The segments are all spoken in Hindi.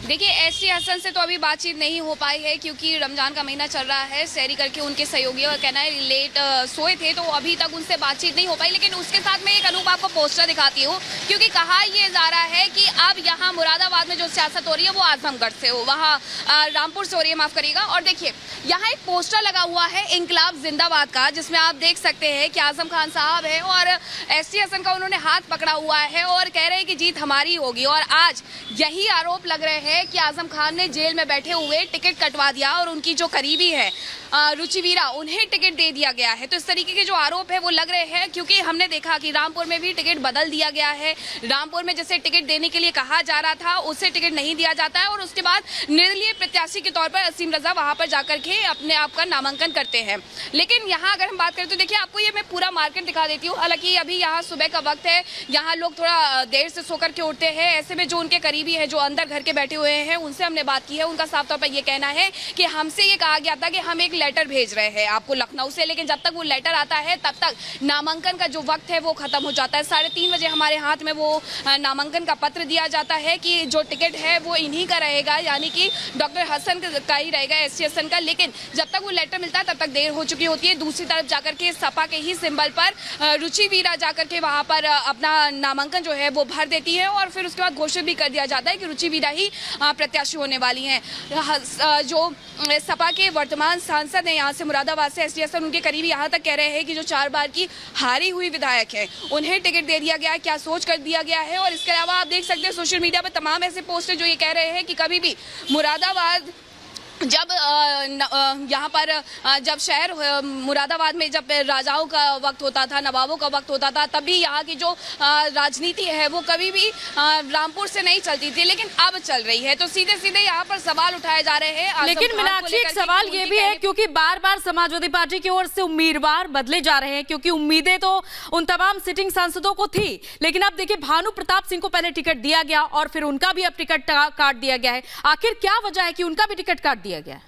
देखिए, एसटी हसन से तो अभी बातचीत नहीं हो पाई है क्योंकि रमजान का महीना चल रहा है। सहरी करके उनके सहयोगियों का कहना है लेट सोए थे, तो अभी तक उनसे बातचीत नहीं हो पाई। लेकिन उसके साथ मैं एक अनूप आपको पोस्टर दिखाती हूँ, क्योंकि कहा यह जा रहा है कि अब यहाँ मुरादाबाद में जो सियासत हो रही है वो आजमगढ़ से हो, वहाँ रामपुर से हो रही है, माफ करिएगा। और देखिए, यहाँ एक पोस्टर लगा हुआ है इंकलाब जिंदाबाद का, जिसमें आप देख सकते हैं कि आजम खान साहब है और एसटी हसन का उन्होंने हाथ पकड़ा हुआ है और कह रहे हैं कि जीत हमारी होगी। और आज यही आरोप लग रहे हैं कि आजम खान ने जेल में बैठे हुए टिकट कटवा दिया और उनकी जो करीबी है रुचिवीरा, उन्हें टिकट दे दिया गया है। तो इस तरीके के जो आरोप है वो लग रहे हैं, क्योंकि हमने देखा कि रामपुर में भी टिकट बदल दिया गया है। रामपुर में जैसे टिकट देने के लिए कहा जा रहा था, उससे टिकट नहीं दिया जाता है और उसके बाद निर्दलीय प्रत्याशी के तौर पर असीम रजा वहां पर जाकर के अपने आप का नामांकन करते हैं। लेकिन यहाँ अगर हम बात करें तो देखिए, आपको ये मैं पूरा मार्केट दिखा देती हूँ। हालांकि अभी यहाँ सुबह का वक्त है, यहाँ लोग थोड़ा देर से सोकर के उठते हैं। ऐसे में जो उनके करीबी है, जो अंदर घर के बैठे हुए हैं, उनसे हमने बात की है। उनका साफ तौर पर यह कहना है कि हमसे ये कहा गया था कि हम एक लेटर भेज रहे हैं आपको लखनऊ से, लेकिन जब तक वो लेटर आता है तब तक नामांकन का जो वक्त है वो खत्म हो जाता है। 3:30 बजे हमारे हाथ में वो नामांकन का पत्र दिया जाता है कि जो टिकट है वो इन्हीं का रहेगा, यानी कि डॉक्टर हसन का ही रहेगा, एसटी हसन का। लेकिन जब तक वो लेटर मिलता है तब तक देर हो चुकी होती है। दूसरी तरफ जाकर के सपा के ही सिंबल पर रुचिवीरा जाकर के वहां पर अपना नामांकन जो है वो भर देती है और फिर उसके बाद घोषित भी कर दिया जाता है कि रुचिवीरा ही प्रत्याशी होने वाली हैं। जो सपा के वर्तमान सांसद हैं यहाँ से मुरादाबाद से, एसटी हसन, उनके करीबी यहाँ तक कह रहे हैं कि जो 4 बार की हारी हुई विधायक है उन्हें टिकट दे दिया गया है, क्या सोच कर दिया गया है। और इसके अलावा आप देख सकते हैं सोशल मीडिया पर तमाम ऐसे पोस्टर जो ये कह रहे हैं कि कभी भी मुरादाबाद जब यहाँ पर जब शहर मुरादाबाद में जब राजाओं का वक्त होता था, नवाबों का वक्त होता था, तभी यहाँ की जो राजनीति है वो कभी भी रामपुर से नहीं चलती थी, लेकिन अब चल रही है। तो सीधे सीधे यहाँ पर सवाल उठाए जा रहे हैं। लेकिन मीनाक्षी, एक सवाल ये भी है, क्योंकि बार बार समाजवादी पार्टी की ओर से उम्मीदवार बदले जा रहे हैं, क्योंकि उम्मीदें तो उन तमाम सिटिंग सांसदों को थी। लेकिन अब देखिए, भानु प्रताप सिंह को पहले टिकट दिया गया और फिर उनका भी अब टिकट काट दिया गया है। आखिर क्या वजह है कि उनका भी टिकट काट दिया गया?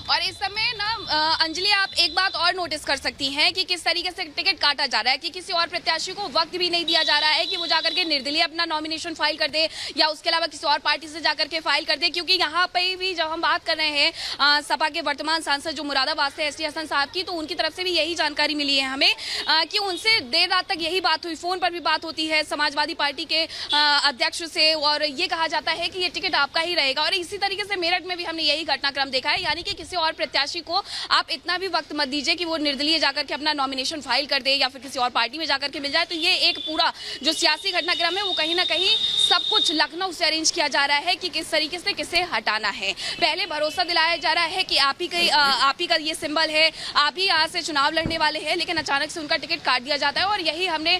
और इस समय ना अंजलि, आप एक बात और नोटिस कर सकती हैं कि किस तरीके से टिकट काटा जा रहा है कि किसी और प्रत्याशी को वक्त भी नहीं दिया जा रहा है कि वो जाकर के निर्दलीय अपना नॉमिनेशन फाइल कर दे या उसके अलावा किसी और पार्टी से जाकर के फाइल कर दे। क्योंकि यहाँ पे भी जब हम बात कर रहे हैं सपा के वर्तमान सांसद जो मुरादाबाद से एसटी हसन साहब की, तो उनकी तरफ से भी यही जानकारी मिली है हमें कि उनसे देर रात तक यही बात हुई, फोन पर भी बात होती है समाजवादी पार्टी के अध्यक्ष से, और ये कहा जाता है कि ये टिकट आपका ही रहेगा। और इसी तरीके से मेरठ में भी हमने यही घटनाक्रम देखा है, यानी कि किसी और प्रत्याशी को आप इतना भी वक्त मत दीजिए कि वो निर्दलीय जाकर के अपना नॉमिनेशन फाइल कर दे या फिर किसी और पार्टी में जाकर के मिल जाए। तो ये एक पूरा जो सियासी घटनाक्रम है वो कहीं ना कहीं सब कुछ लखनऊ से अरेंज किया जा रहा है कि किस तरीके से किसे हटाना है। पहले भरोसा दिलाया जा रहा है कि आप ही का ये सिंबल है, आप ही यहाँ से चुनाव लड़ने वाले हैं, लेकिन अचानक से उनका टिकट काट दिया जाता है। और यही हमने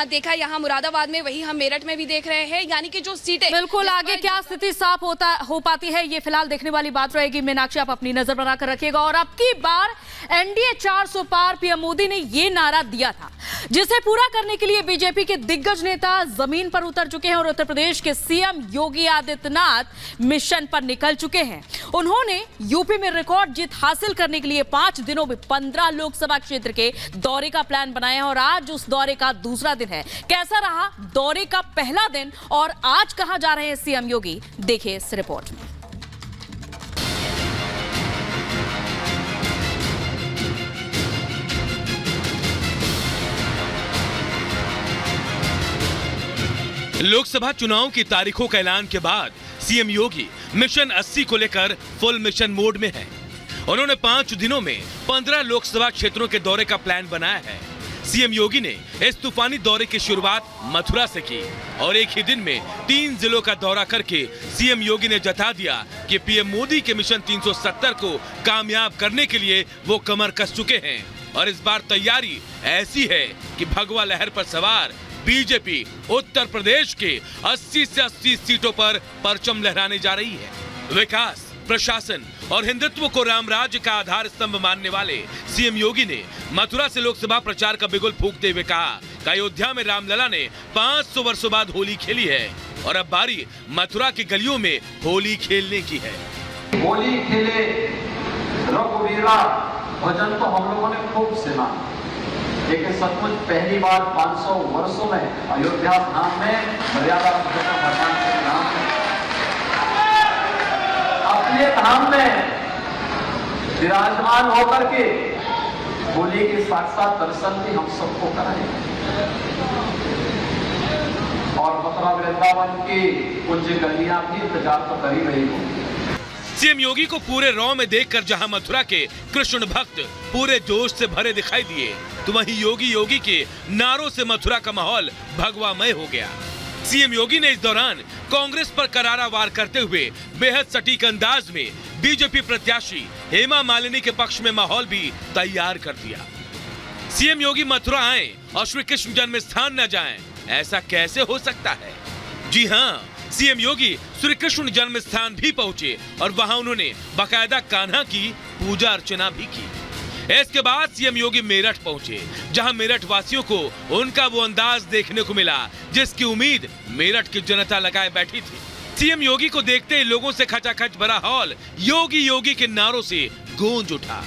देखा यहाँ मुरादाबाद में, वही हम मेरठ में भी देख रहे हैं। यानी कि जो सीटें बिल्कुल, आगे क्या स्थिति साफ हो पाती है ये फिलहाल देखने वाली बात रहेगी। मीनाक्षी, आप अपनी नजर बनाकर रखिएगा। और अब की बार एनडीए 400 पार, पीएम मोदी ने ये नारा दिया था, जिसे पूरा करने के लिए बीजेपी के दिग्गज नेता जमीन पर उतर चुके हैं और उत्तर प्रदेश के सीएम योगी आदित्यनाथ मिशन पर निकल चुके हैं। उन्होंने यूपी में रिकॉर्ड जीत हासिल करने के लिए 5 दिनों में 15 लोकसभा क्षेत्र के दौरे का प्लान बनाया है और आज उस दौरे का दूसरा दिन है। कैसा रहा दौरे का पहला दिन और आज कहां जा रहे हैं सीएम योगी, देखिए इस रिपोर्ट में। लोकसभा चुनाव की तारीखों का ऐलान के बाद सीएम योगी मिशन 80 को लेकर फुल मिशन मोड में हैं। उन्होंने 5 दिनों में 15 लोकसभा क्षेत्रों के दौरे का प्लान बनाया है। सीएम योगी ने इस तूफानी दौरे की शुरुआत मथुरा से की और एक ही दिन में 3 जिलों का दौरा करके सीएम योगी ने जता दिया कि पीएम मोदी के मिशन 370 को कामयाब करने के लिए वो कमर कस चुके हैं। और इस बार तैयारी ऐसी है कि भगवा लहर पर सवार बीजेपी उत्तर प्रदेश के 80 से 80 सीटों पर परचम लहराने जा रही है। विकास, प्रशासन और हिंदुत्व को राम राज्य का आधार स्तंभ मानने वाले सीएम योगी ने मथुरा से लोकसभा प्रचार का बिगुल फूंकते हुए कहा कि अयोध्या में रामलला ने 500 वर्षों बाद होली खेली है और अब बारी मथुरा की गलियों में होली खेलने की है। होली खेले रघुवीरा भजन तो हम लोगों ने खूब सुना, लेकिन सचमुच पहली बार 500 वर्षों में अयोध्या धाम में मर्यादा पुरुषोत्तम भगवान श्री राम अपने धाम में विराजमान होकर के बोले कि साक्षात दर्शन भी हम सबको कराए और मथुरा वृंदावन की कुछ गलियां भी इंतजार तो कर ही रही हो। सीएम योगी को पूरे रॉ में देखकर जहां मथुरा के कृष्ण भक्त पूरे जोश से भरे दिखाई दिए, तो वहीं योगी के नारों से मथुरा का माहौल भगवामय हो गया। सीएम योगी ने इस दौरान कांग्रेस पर करारा वार करते हुए बेहद सटीक अंदाज में बीजेपी प्रत्याशी हेमा मालिनी के पक्ष में माहौल भी तैयार कर दिया। सीएम योगी मथुरा आए और श्री कृष्ण जन्म स्थान न जाएं, ऐसा कैसे हो सकता है? जी हाँ, सीएम योगी श्री कृष्ण जन्म स्थान भी पहुंचे और वहां उन्होंने बाकायदा कान्हा की पूजा अर्चना भी की। इसके बाद सीएम योगी मेरठ पहुंचे, जहां मेरठ वासियों को उनका वो अंदाज देखने को मिला जिसकी उम्मीद मेरठ की जनता लगाए बैठी थी। सीएम योगी को देखते ही लोगों से खचाखच भरा हॉल योगी के नारों से गूंज उठा।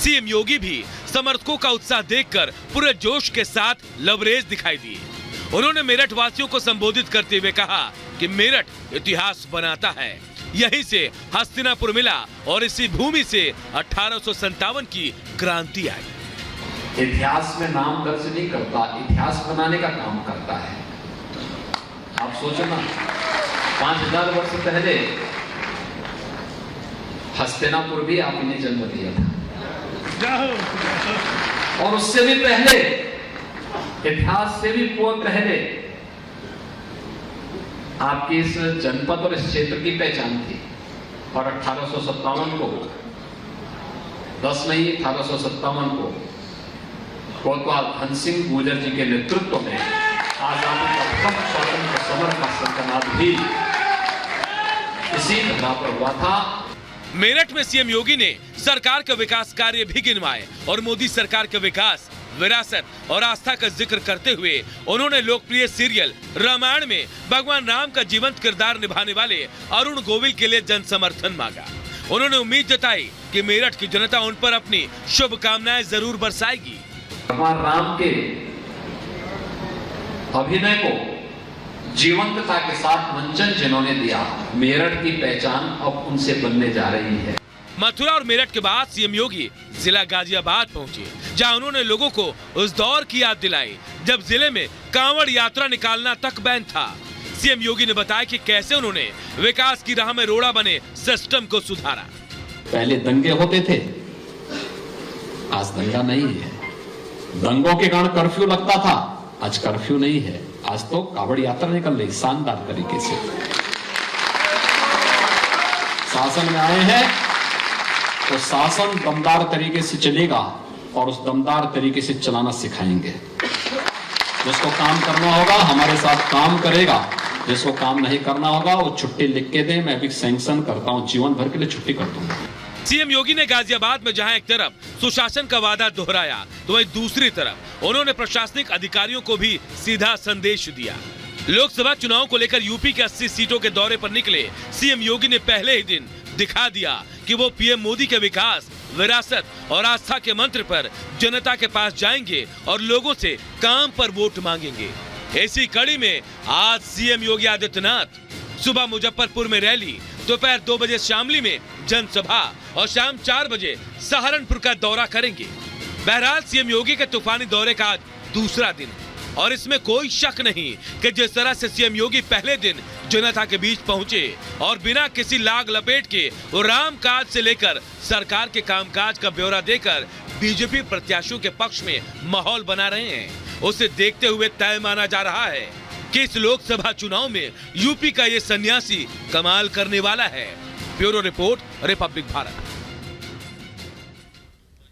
सीएम योगी भी समर्थकों का उत्साह देखकर पूरे जोश के साथ लबरेज दिखाई दिए। उन्होंने मेरठ वासियों को संबोधित करते हुए कहा कि मेरठ इतिहास बनाता है, यहीं से हस्तिनापुर मिला और इसी भूमि से 1857 की क्रांति आई। इतिहास में नाम दर्ज नहीं करता, इतिहास बनाने का काम करता है। आप सोचो ना, 5000 वर्ष पहले हस्तिनापुर भी आपने जन्म दिया था, और उससे भी पहले, इतिहास से भी बहुत पहले आपकी इस जनपद और इस क्षेत्र की पहचान थी। और 1857 को 10 मई 1857 को कोतवाल धन सिंह गुर्जर जी के नेतृत्व में आजादी का स्वतंत्र समर का संकनाद भी इसी धरा पर हुआ था। मेरठ में सीएम योगी ने सरकार के विकास कार्य भी गिनवाए और मोदी सरकार के विकास, विरासत और आस्था का जिक्र करते हुए उन्होंने लोकप्रिय सीरियल रामायण में भगवान राम का जीवंत किरदार निभाने वाले अरुण गोविल के लिए जन समर्थन मांगा। उन्होंने उम्मीद जताई कि मेरठ की जनता उन पर अपनी शुभकामनाएं जरूर बरसाएगी। भगवान राम के अभिनय को जीवंतता के साथ मंचन जिन्होंने दिया, मेरठ की पहचान अब उनसे बनने जा रही है। मथुरा और मेरठ के बाद सीएम योगी जिला गाजियाबाद पहुंचे, जहां उन्होंने लोगों को उस दौर की याद दिलाई जब जिले में कांवड़ यात्रा निकालना तक बैन था। सीएम योगी ने बताया कि कैसे उन्होंने विकास की राह में रोड़ा बने सिस्टम को सुधारा। पहले दंगे होते थे, आज दंगा नहीं है। दंगों के कारण कर्फ्यू लगता था, आज कर्फ्यू नहीं है। आज तो कांवड़ यात्रा निकल रही शानदार तरीके से। शासन में आए हैं तो शासन दमदार तरीके से चलेगा और उस दमदार तरीके से चलाना सिखाएंगे। जिसको काम करना होगा हमारे साथ काम करेगा, जिसको काम नहीं करना होगा वो छुट्टी लिख के दे, मैं भी सैंक्शन करता हूं, जीवन भर के लिए छुट्टी कर दूंगा। सीएम योगी ने गाजियाबाद में जहां एक तरफ सुशासन का वादा दोहराया, तो वहीं दूसरी तरफ उन्होंने प्रशासनिक अधिकारियों को भी सीधा संदेश दिया। लोकसभा चुनाव को लेकर यूपी के 80 सीटों के दौरे पर निकले सीएम योगी ने पहले ही दिन दिखा दिया कि वो पीएम मोदी के विकास, विरासत और आस्था के मंत्र पर जनता के पास जाएंगे और लोगों से काम पर वोट मांगेंगे। इसी कड़ी में आज सीएम योगी आदित्यनाथ सुबह मुजफ्फरपुर में रैली, दोपहर 2 बजे शामली में जनसभा और शाम 4 बजे सहारनपुर का दौरा करेंगे। बहरहाल सीएम योगी के तूफानी दौरे का आज दूसरा दिन और इसमें कोई शक नहीं कि जिस तरह से सीएम योगी पहले दिन जनता के बीच पहुंचे और बिना किसी लाग लपेट के वो राम काज से लेकर सरकार के कामकाज का ब्यौरा देकर बीजेपी प्रत्याशियों के पक्ष में माहौल बना रहे हैं, उसे देखते हुए तय माना जा रहा है कि इस लोकसभा चुनाव में यूपी का ये सन्यासी कमाल करने वाला है। Bureau report, Republic Bharat.